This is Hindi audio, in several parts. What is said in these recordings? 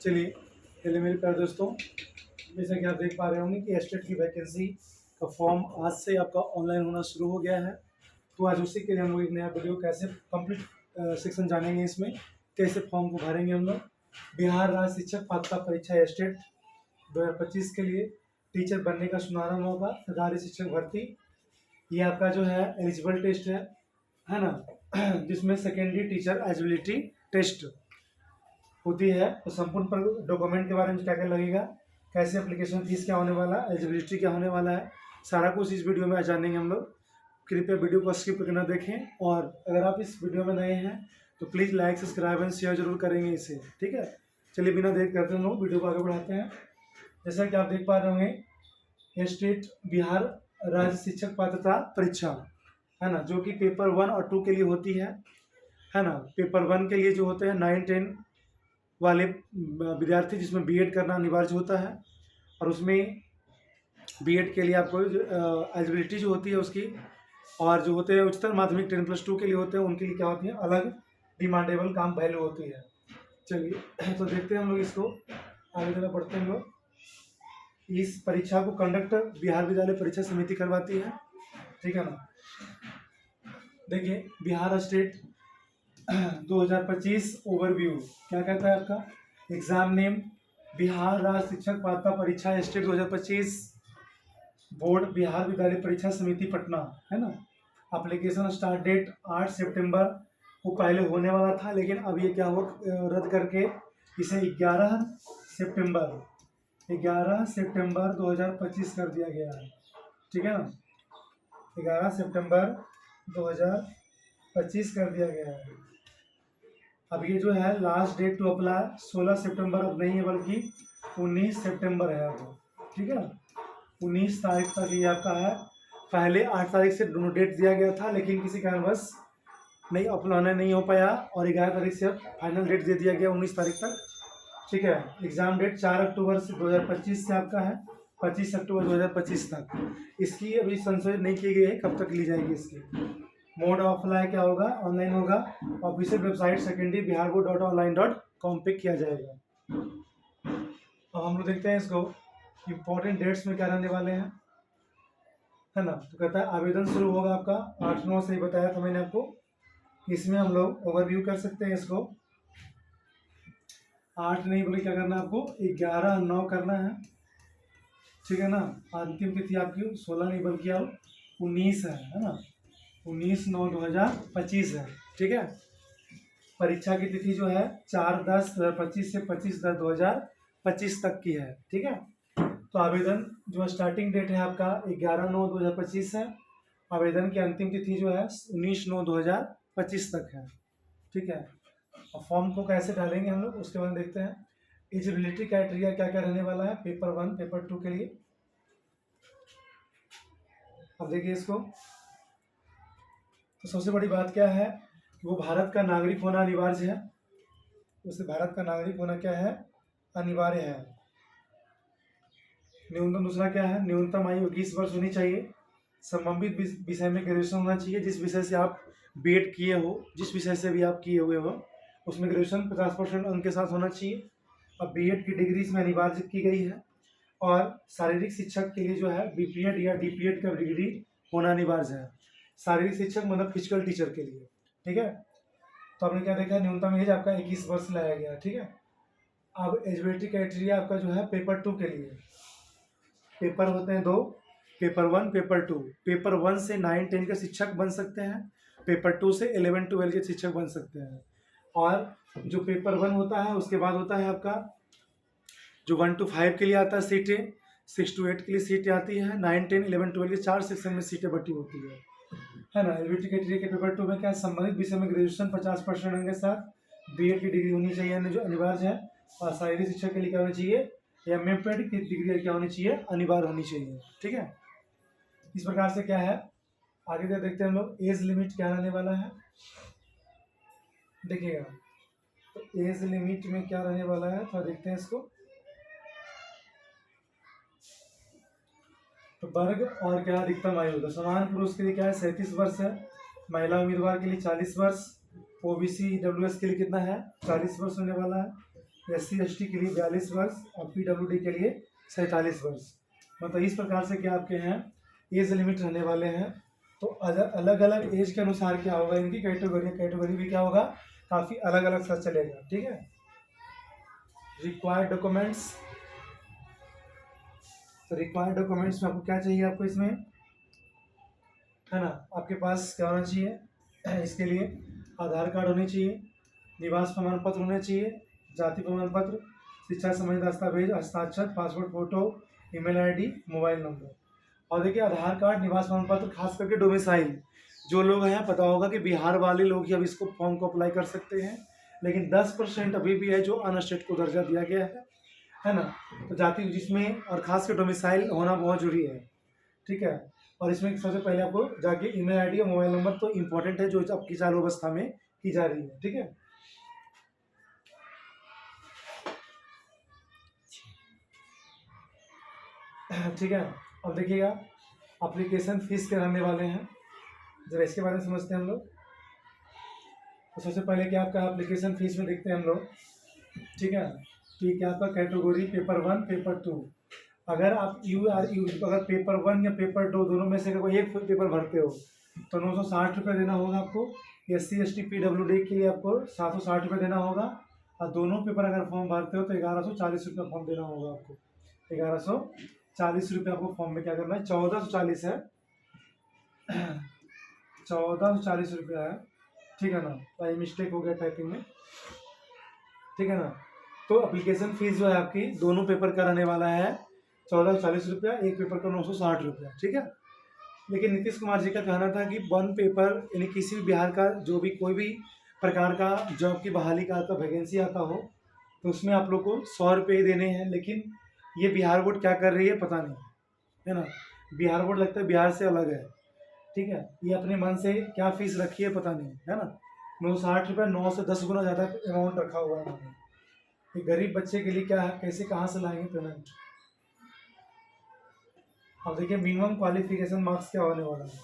चलिए पहले मेरे प्यारे दोस्तों, जैसा कि आप देख पा रहे होंगे कि एस्टेट की वैकेंसी का फॉर्म आज से आपका ऑनलाइन होना शुरू हो गया है। तो आज उसी के लिए हम लोग एक नया वीडियो कैसे कंप्लीट सेक्शन जानेंगे, इसमें कैसे फॉर्म को भरेंगे हम लोग। बिहार राज्य शिक्षक पात्रता परीक्षा एस्टेट 2025 के लिए टीचर बनने का शुभारंभ होगा। सरकारी शिक्षक भर्ती ये आपका जो है एलिजिबल टेस्ट है ना, जिसमें सेकेंडरी टीचर एलिजिबिलिटी टेस्ट होती है। तो संपूर्ण पर डॉक्यूमेंट के बारे में क्या क्या लगेगा, कैसे एप्लीकेशन फीस क्या होने वाला है, एलिजिबिलिटी क्या होने वाला है, सारा कुछ इस वीडियो में जानेंगे हम लोग। कृपया वीडियो को स्किप करके ना देखें, और अगर आप इस वीडियो में नए हैं तो please like subscribe and share जरूर करेंगे इसे, ठीक है। चलिए बिना देर करते हम लोग वीडियो को आगे बढ़ाते हैं। जैसा कि आप देख पा रहे होंगे, स्टेट बिहार राज्य शिक्षक पात्रता परीक्षा है ना, जो कि पेपर 1 और 2 के लिए होती है ना। पेपर 1 के लिए जो होते हैं 9-10 वाले विद्यार्थी, जिसमें बीएड करना अनिवार्य होता है, और उसमें बीएड के लिए आपको एलिजिबिलिटी जो होती है उसकी, और जो होते हैं उच्चतर माध्यमिक 10+2 के लिए होते हैं, उनके लिए क्या होती है अलग डिमांडेबल काम वैल्यू होती है। चलिए तो देखते हैं हम लोग इसको, आगे जगह बढ़ते हैं हम लोग। इस परीक्षा को कंडक्ट बिहार विद्यालय परीक्षा समिति करवाती है, ठीक है ना। देखिए बिहार स्टेट 2025 ओवरव्यू क्या कहता है आपका एग्जाम नेम, बिहार राज्य शिक्षक पात्रता परीक्षा स्टेट 2025 बोर्ड बिहार विद्यालय परीक्षा समिति पटना, है ना। एप्लीकेशन स्टार्ट डेट 8 सितंबर को पहले होने वाला था, लेकिन अब ये क्या हुआ रद्द करके इसे 11 सितंबर 2025 कर दिया गया है, ठीक है ना। 11 सितंबर 2025 कर दिया गया है। अब ये जो है लास्ट डेट टू अप्लाई 16 सितंबर अब नहीं है, बल्कि 19 सितंबर है अब, ठीक है। 19 तारीख तक ये आपका है। पहले 8 तारीख से दोनों डेट दिया गया था, लेकिन किसी कारणवश नहीं अप्लाई नहीं हो पाया, और 11 तारीख से अब फाइनल डेट दे दिया गया 19 तारीख तक, ठीक है। एग्जाम डेट 4 अक्टूबर से 2025 से आपका है 25 अक्टूबर 2025 तक। इसकी अभी संशोधित नहीं की गई है, कब तक ली जाएगी इसकी। मोड ऑफ अप्लाई क्या होगा, ऑनलाइन होगा। Official website secondary Bihar board .online.com पे किया जाएगा। अब हम लोग देखते हैं इसको, इम्पोर्टेंट डेट्स में क्या रहने वाले हैं, है ना। तो कहता है आवेदन शुरू होगा आपका 8-9 से ही बताया था मैंने आपको। इसमें हम लोग ओवरव्यू कर सकते हैं इसको। 8 नहीं बोले क्या करना है आपको, 11-9 करना है, ठीक है ना। अंतिम तिथि आपकी 16 नहीं बल्कि अब 19 है ना। 19/9/2025 है, ठीक है। परीक्षा की तिथि जो है 4/10/2025 से 25/10/2025 तक की है, ठीक है। तो आवेदन जो स्टार्टिंग डेट है आपका 11/9/2025 है। आवेदन की अंतिम तिथि जो है 19/9/2025 तक है, ठीक है। और फॉर्म को कैसे डालेंगे हम लोग उसके बाद देखते हैं। एलिजिबिलिटी क्राइटेरिया क्या क्या रहने वाला है पेपर 1 पेपर 2 के लिए। अब देखिए इसको, तो सबसे बड़ी बात क्या है कि वो भारत का नागरिक होना अनिवार्य है। उसे भारत का नागरिक होना क्या है, अनिवार्य है। न्यूनतम दूसरा क्या है, न्यूनतम आयु 21 वर्ष होनी चाहिए। संबंधित विषय में ग्रेजुएशन होना चाहिए। जिस विषय से आप बीएड किए हो, जिस विषय से भी आप किए हुए हो, उसमें ग्रेजुएशन 50% अंक के साथ होना चाहिए। अब बीएड की डिग्री इसमें अनिवार्य की गई है। और शारीरिक शिक्षक के लिए जो है बीपीएड या डीपीएड का डिग्री होना अनिवार्य है। शारीरिक शिक्षक मतलब फिजिकल टीचर के लिए, ठीक है। तो आपने क्या देखा, न्यूनतम एज आपका 21 वर्ष लाया गया, ठीक है। अब एलिजिबिलिटी क्राइटेरिया आपका जो है पेपर 2 के लिए। पेपर होते हैं 2, पेपर 1 पेपर 2। पेपर 1 से 9-10 के शिक्षक बन सकते हैं, पेपर 2 से 11-12 के शिक्षक बन सकते हैं। और जो पेपर 1 होता है उसके बाद होता है आपका जो 1 to 5 के लिए आता है सीटें, 6 to 8 के लिए सीटें आती है, 9-10-11-12 के 4 सेक्शन में सीटें बटी होती है ना। एलिजिबिलिटी क्राइटेरिया के पेपर 2 में क्या है, संबंधित विषय में ग्रेजुएशन 50% अंक के साथ बीएड की डिग्री होनी चाहिए जो अनिवार्य है। और शारीरिक शिक्षा के लिए क्या होना चाहिए, या एमएड की डिग्री क्या होनी चाहिए, अनिवार्य होनी चाहिए, ठीक है। इस प्रकार से क्या है, आगे देखते हैं हम लोग। एज लिमिट क्या रहने वाला है देखिएगा, तो एज लिमिट में क्या रहने वाला है तो देखते हैं इसको। तो वर्ग और क्या अधिकतम आयु, तो समान पुरुष के लिए क्या है 37 वर्ष है, महिला उम्मीदवार के लिए 40 वर्ष, ओबीसी डब्ल्यूएस के लिए कितना है 40 वर्ष होने वाला है, SC/ST के लिए 42 वर्ष और PWD के लिए 47 वर्ष। मतलब इस प्रकार से क्या आपके हैं एज लिमिट रहने वाले हैं। तो अलग अलग एज के अनुसार क्या होगा, इनकी कैटेगरी भी क्या होगा, काफ़ी अलग अलग सा चलेगा। ठीक है। रिक्वायर्ड डॉक्यूमेंट्स, तो रिक्वायर्ड डॉक्यूमेंट्स में आपको क्या चाहिए, आपको इसमें है ना, आपके पास क्या होना चाहिए, इसके लिए आधार कार्ड होनी चाहिए, निवास प्रमाण पत्र होने चाहिए, जाति प्रमाण पत्र, शिक्षा संबंधी दस्तावेज, हस्ताक्षर, passport photo, email ID, mobile number. और देखिए आधार कार्ड, निवास प्रमाण पत्र, खास करके डोमिसाइल, जो लोग हैं पता होगा कि बिहार वाले लोग ही अब इसको फॉर्म को अप्लाई कर सकते हैं, लेकिन 10% अभी भी है जो अनस्टेट को दर्जा दिया गया है ना। तो जाति जिसमें और खास कर डोमिसाइल होना बहुत जरूरी है। ठीक है। और इसमें सबसे पहले आपको जाके ईमेल आईडी और मोबाइल नंबर तो इम्पोर्टेंट है, जो आपकी चालू अवस्था में की जा रही है। ठीक है। ठीक है। अब देखिएगा एप्लीकेशन फीस के रहने वाले हैं, जरा इसके बारे में समझते हैं हम लोग। तो सबसे पहले क्या आपका एप्लीकेशन फीस में देखते हैं हम लोग। ठीक है। कि क्या आपका कैटेगरी पेपर 1 पेपर 2, अगर आप अगर पेपर 1 या पेपर 2 दोनों में से कोई एक पेपर भरते हो तो 960 रुपये देना होगा आपको। SC/ST PWD के लिए आपको 760 रुपये देना होगा। और दोनों पेपर अगर फॉर्म भरते हो तो 1140 रुपये फॉर्म देना होगा आपको। 1140 रुपये आपको फॉर्म में क्या करना है, 1440 है, 1440 रुपया है। ठीक है ना, भाई मिस्टेक हो गया टाइपिंग में। ठीक है ना। तो एप्लीकेशन फीस जो है आपकी दोनों पेपर का रहने वाला है 1440 रुपया, एक पेपर का 960 रुपया। ठीक है। लेकिन नीतीश कुमार जी का कहना था कि 1 पेपर यानी किसी भी बिहार का जो भी कोई भी प्रकार का जॉब की बहाली का आता वैकेंसी आता हो तो उसमें आप लोग को 100 रुपये ही देने हैं। लेकिन ये बिहार बोर्ड क्या कर रही है पता नहीं, है ना। बिहार बोर्ड लगता है बिहार से अलग है। ठीक है। ये अपने मन से क्या फीस रखी है पता नहीं, है ना। 960 रुपये 9 से 10 गुना ज़्यादा अमाउंट रखा हुआ है इन्होंने। कि गरीब बच्चे के लिए क्या है, कैसे कहाँ से लाएंगे पेमेंट। अब देखिए मिनिमम क्वालिफिकेशन मार्क्स क्या होने वाला है।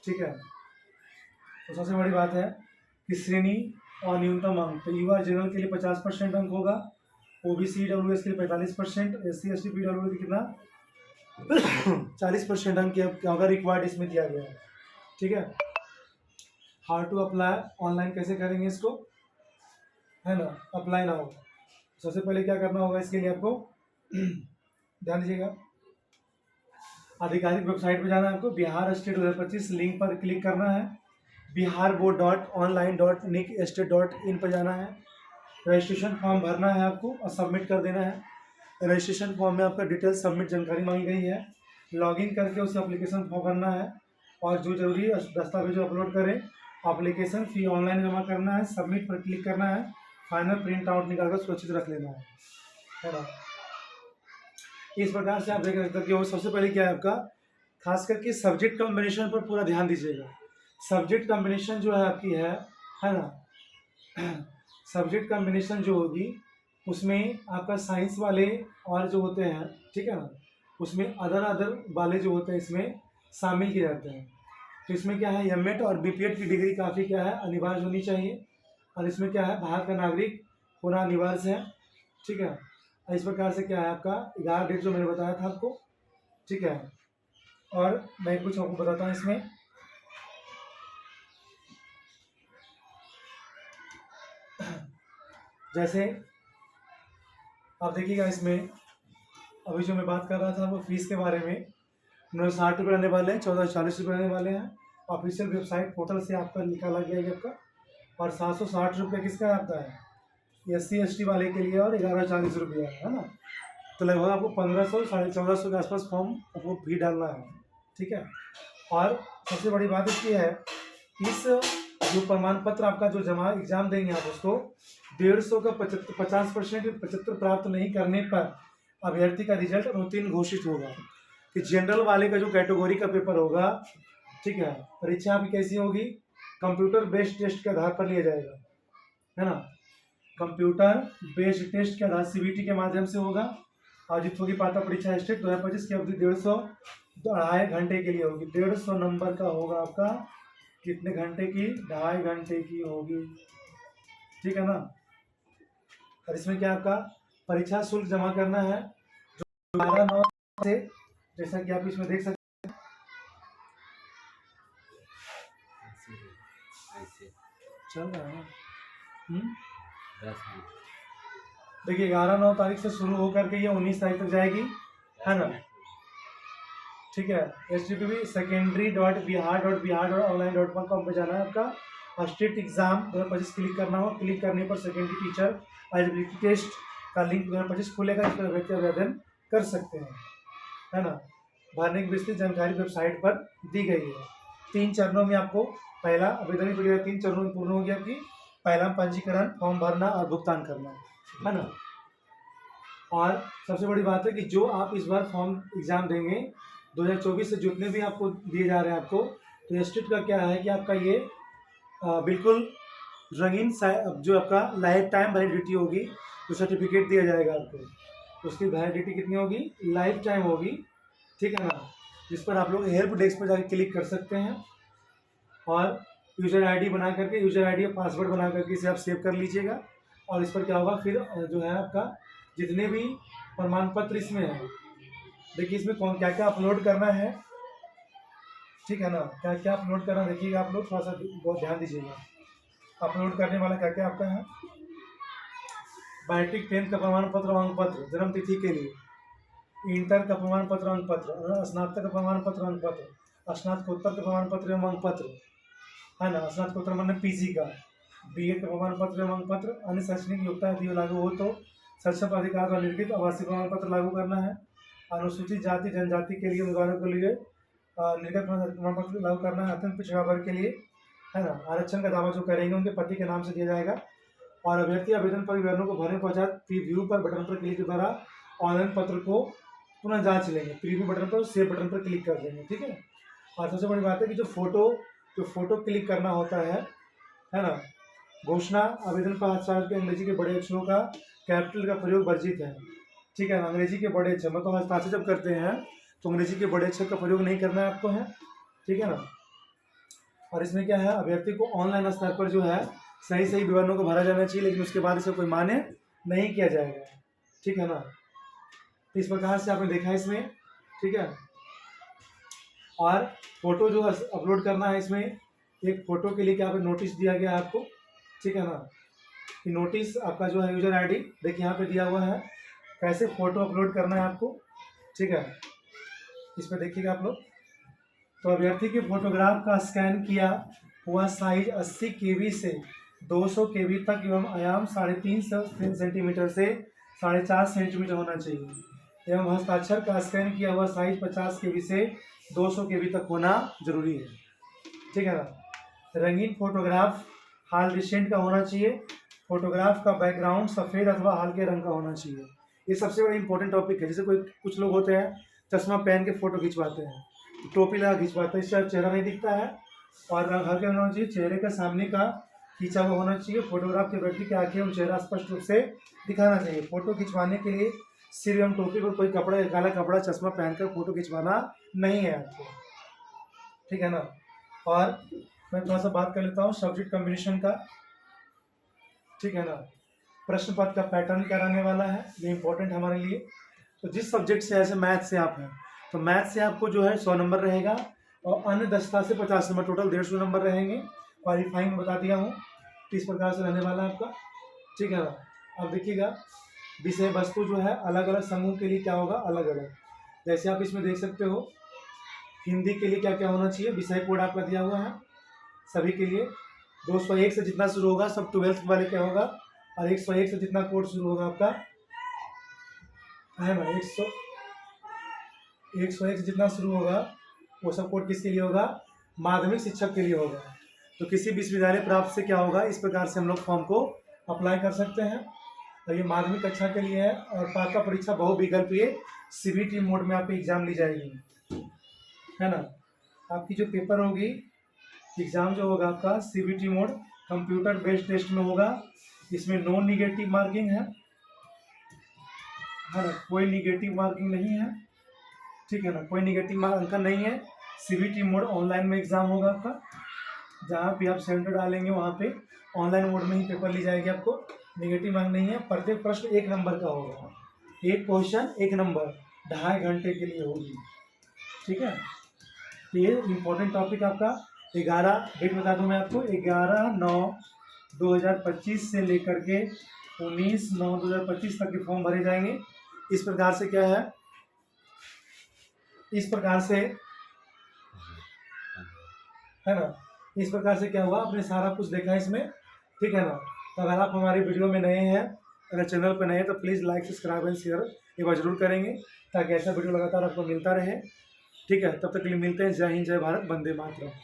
ठीक है। तो सबसे बड़ी बात है कि श्रेणी और न्यूनतम अंक, तो युवा जनरल के लिए 50% अंक होगा, OBC EWS के लिए 45%, SC/ST PWD के कितना 40% अंक क्या होगा रिक्वायर्ड इसमें दिया गया है। ठीक है। हाउ टू अप्लाई, ऑनलाइन कैसे करेंगे इसको, है ना। अप्लाई ना हो सबसे पहले क्या करना होगा, इसके लिए आपको ध्यान दीजिएगा, आधिकारिक वेबसाइट पर जाना है आपको, बिहार स्टेट 2025 लिंक पर क्लिक करना है, biharboard.online.nikstate.in पर जाना है, रजिस्ट्रेशन फॉर्म भरना है आपको और सबमिट कर देना है। रजिस्ट्रेशन फॉर्म में आपका डिटेल सबमिट जानकारी मांगी गई है, लॉगिन करके उस एप्लीकेशन फॉर्म भरना है और जो जरूरी दस्तावेज अपलोड करें, एप्लीकेशन फी ऑनलाइन जमा करना है, सबमिट पर क्लिक करना है, फाइनल प्रिंट आउट निकाल कर सुरक्षित रख लेना है ना। इस प्रकार से आप देख सकते हो कि वो सबसे पहले क्या है आपका, खास करके सब्जेक्ट कॉम्बिनेशन पर पूरा ध्यान दीजिएगा। सब्जेक्ट कॉम्बिनेशन जो है आपकी है ना, सब्जेक्ट कॉम्बिनेशन जो होगी उसमें आपका साइंस वाले और जो होते हैं, ठीक है ना, उसमें अदर वाले जो होते हैं इसमें शामिल किए जाते हैं। तो इसमें क्या है, M.Ed और B.Ped की डिग्री काफ़ी क्या है अनिवार्य होनी चाहिए। और इसमें क्या है, भारत का नागरिक होना अनिवार्य है। ठीक है। इस प्रकार से क्या है आपका 11 डेट जो मैंने बताया था आपको। ठीक है। और मैं कुछ आपको बताता हूँ इसमें, जैसे आप देखिएगा इसमें अभी जो मैं बात कर रहा था वो फीस के बारे में, 960 रुपये रहने वाले हैं, 1440 रुपये रहने वाले हैं। ऑफिशियल वेबसाइट पोर्टल से आपका निकाला गया है आपका। और 760 रुपये किसका आता है, SC/ST वाले के लिए, और 1140 रुपया है ना। तो लगभग आपको 1500 1450 के आसपास फॉर्म आपको फी डालना है। ठीक है। और सबसे बड़ी बात इसकी है, इस जो प्रमाण पत्र आपका जो जमा एग्जाम देंगे आप उसको 150 का 50% 75 प्राप्त नहीं करने पर अभ्यर्थी का रिजल्ट अनुत्तीर्ण घोषित होगा। कि जनरल वाले का जो कैटेगरी का पेपर होगा, ठीक है, परीक्षा आपकी कैसी होगी, कंप्यूटर बेस्ड टेस्ट के आधार पर लिया जाएगा, है ना। कंप्यूटर बेस्ड टेस्ट के आधार CBT के माध्यम से होगा। और जितों की पात्र परीक्षा स्टेट 2025 की अवधि 2.5 घंटे के लिए होगी। 150 नंबर का होगा आपका, कितने घंटे की, 2.5 घंटे की होगी। ठीक है ना। और इसमें क्या आपका परीक्षा शुल्क जमा करना है जो 12/9 से, जैसा कि आप इसमें देख सकते चल रहा है। देखिए 11/9 तारीख से शुरू होकर के ये 19 तारीख तक जाएगी, है ना। ठीक है, http://secondary.bihar.online.com पे जाना है आपका। स्टेट एग्जाम 2025 क्लिक करना हो, क्लिक करने पर सेकेंडरी टीचर एलिजिबिलिटी टेस्ट का लिंक 2025 खुलेगा, इस पर व्यक्ति आवेदन कर सकते हैं, है ना। भरने की विस्तृत जानकारी वेबसाइट पर दी गई है। 3 चरणों में आपको पहला आवेदन की प्रक्रिया 3 चरणों में पूर्ण हो गया कि पहला पंजीकरण, फॉर्म भरना और भुगतान करना, है ना। और सबसे बड़ी बात है कि जो आप इस बार फॉर्म एग्जाम देंगे 2024 से जितने भी आपको दिए जा रहे हैं आपको, तो स्टेट का क्या है कि आपका ये बिल्कुल रंगीन जो आपका लाइफ टाइम वैलिडिटी होगी, जो सर्टिफिकेट दिया जाएगा आपको, उसकी वैलिडिटी कितनी होगी, लाइफ टाइम होगी, ठीक है ना। जिस पर आप लोग हेल्प डेस्क पर जाकर क्लिक कर सकते हैं और यूज़र आईडी बना करके, यूज़र आईडी और पासवर्ड बना करके इसे आप सेव कर लीजिएगा। और इस पर क्या होगा फिर जो है आपका जितने भी प्रमाण पत्र इसमें है, देखिए इसमें कौन क्या क्या अपलोड करना है, ठीक है ना, क्या क्या अपलोड करना देखिएगा आप लोग, थोड़ा सा बहुत ध्यान दीजिएगा। अपलोड करने वाला क्या क्या आपका है, मैट्रिक 10th का प्रमाण पत्र, अंक पत्र जन्म तिथि के लिए, इंटर का प्रमाण पत्र, अंक पत्र, स्नातक का प्रमाण पत्र, अंक पत्र, स्नातकोत्तर का प्रमाण पत्र एवं अंक पत्र, है ना। स्नातकोत्तर मतलब पीजी का, बीएड का प्रमाण पत्र एवं अंक पत्र, अन्य शैक्षणिक योग्यता यदि लागू हो तो शिक्षा प्राधिकार द्वारा निर्मित आवासीय प्रमाण पत्र लागू करना है। अनुसूचित जाति जनजाति के लिए उम्मीदवारों के लिए निर्गत प्रमाण पत्र लागू करना है। अत्यंत पिछड़ा वर्ग के लिए, है ना, आरक्षण का दावा जो करेंगे उनके पति के नाम से दिया जाएगा। और अभ्यर्थी आवेदन पर विवरणों को भरने पश्चात प्रीव्यू पर बटन पर क्लिक के द्वारा ऑनलाइन पत्र को पुनः जांच लेंगे। प्रीव्यू बटन पर सेव बटन पर क्लिक कर देंगे, ठीक है। और सबसे बड़ी बात है कि जो फोटो क्लिक करना होता है ना, घोषणा आवेदन पर हस्ताक्षर के अंग्रेजी के बड़े अक्षरों का कैपिटल का प्रयोग वर्जित है, ठीक है ना। अंग्रेजी के बड़े अक्षर मतलब हस्ताक्षर जब करते हैं तो अंग्रेजी के बड़े अक्षर का प्रयोग नहीं करना है आपको, है, ठीक है ना। और इसमें क्या है, अभ्यर्थी को ऑनलाइन स्तर पर जो है सही विवरणों को भरा जाना चाहिए, लेकिन उसके बाद इसे कोई मान्य नहीं किया जाएगा, ठीक है ना। तो इस प्रकार से आपने देखा इसमें, ठीक है। और फोटो जो अपलोड करना है, इसमें एक फोटो के लिए क्या पे नोटिस दिया गया है आपको, ठीक है ना। कि नोटिस आपका जो है यूजर आईडी देखिए यहाँ पे दिया हुआ है, कैसे फोटो अपलोड करना है आपको, ठीक है। इस पर देखिएगा आप लोग। तो अभ्यर्थी के फोटोग्राफ का स्कैन किया हुआ साइज 80 KB से 200 KB तक एवं आयाम 3.5 सेंटीमीटर से 4.5 सेंटीमीटर होना चाहिए एवं हस्ताक्षर का स्कैन किया हुआ साइज 50 KB से 200 KB तक होना जरूरी है, ठीक है ना। रंगीन फोटोग्राफ हाल रिसेंट का होना चाहिए। फोटोग्राफ का बैकग्राउंड सफ़ेद अथवा हल्के रंग का होना चाहिए। ये सबसे बड़ा इंपॉर्टेंट टॉपिक है। जैसे कुछ लोग होते हैं चश्मा पहन के फोटो खिंचवाते हैं, टोपी लगा खिंचवाते हैं, इससे चेहरा नहीं दिखता है। और रंग हल्के होना चाहिए, चेहरे का सामने का खींचा हुआ होना चाहिए। फोटोग्राफ के व्यक्ति की आंखें और चेहरा स्पष्ट रूप से दिखाना चाहिए। फोटो खिंचवाने के लिए सिर एवं टोपी पर कोई कपड़ा, काला कपड़ा, चश्मा पहनकर फोटो खिंचवाना नहीं है आपको, ठीक है ना। और मैं थोड़ा सा बात कर लेता हूँ सब्जेक्ट कॉम्बिनेशन का, ठीक है ना। प्रश्न पत्र का पैटर्न क्या रहने वाला है, ये इंपॉर्टेंट हमारे लिए। तो जिस सब्जेक्ट से, ऐसे मैथ से आप हैं तो मैथ से आपको जो है 100 नंबर रहेगा और अन्य दस्ता से 50 नंबर, टोटल 150 नंबर रहेंगे। क्वालिफाइंग बता दिया हूँ, तो इस प्रकार से रहने वाला है आपका, ठीक है ना। अब देखिएगा विषय वस्तु जो है अलग अलग समूह के लिए क्या होगा, अलग अलग। जैसे आप इसमें देख सकते हो हिंदी के लिए क्या क्या होना चाहिए, विषय कोड आपका दिया हुआ है सभी के लिए। 201 से जितना शुरू होगा सब 12th वाले क्या होगा, और 101 से जितना कोड शुरू होगा आपका, है ना, 101 से जितना शुरू होगा वो सब कोड किसके लिए होगा, माध्यमिक शिक्षक के लिए होगा। तो किसी विश्वविद्यालय प्राप्त से क्या होगा, इस प्रकार से हम लोग फॉर्म को अप्लाई कर सकते हैं। तो ये माध्यमिक कक्षा के लिए है। और पात्रता परीक्षा बहुविकल्पीय CBT मोड में आपकी एग्जाम ली जाएगी, है ना। आपकी जो पेपर होगी, एग्जाम जो होगा आपका CBT mode computer based test में होगा। इसमें नो निगेटिव मार्किंग है ना, कोई निगेटिव मार्किंग नहीं है, ठीक है ना, कोई निगेटिव अंकन नहीं है। CBT मोड ऑनलाइन में एग्जाम होगा आपका, जहाँ भी आप सेंटर डालेंगे वहाँ पे ऑनलाइन मोड में ही पेपर ली जाएगी आपको। नेगेटिव मार्क नहीं है, प्रत्येक प्रश्न 1 नंबर का होगा, एक क्वेश्चन 1 नंबर, 2.5 घंटे के लिए होगी, ठीक है। तो ये इम्पोर्टेंट टॉपिक आपका 11 डेट बता दूं मैं आपको, 11/9/2025 से लेकर के 19/9/2025 तक के फॉर्म भरे जाएंगे। इस प्रकार से क्या है, इस प्रकार से है ना, इस प्रकार से क्या हुआ, आपने सारा कुछ देखा इसमें, ठीक है ना। तो अगर आप हमारी वीडियो में नए हैं, अगर चैनल पर नए हैं, तो please like subscribe and share एक बार जरूर करेंगे, ताकि ऐसा वीडियो लगातार आपको मिलता रहे, ठीक है। तब तक के लिए मिलते हैं। जय हिंद, जय भारत, वंदे मातरम।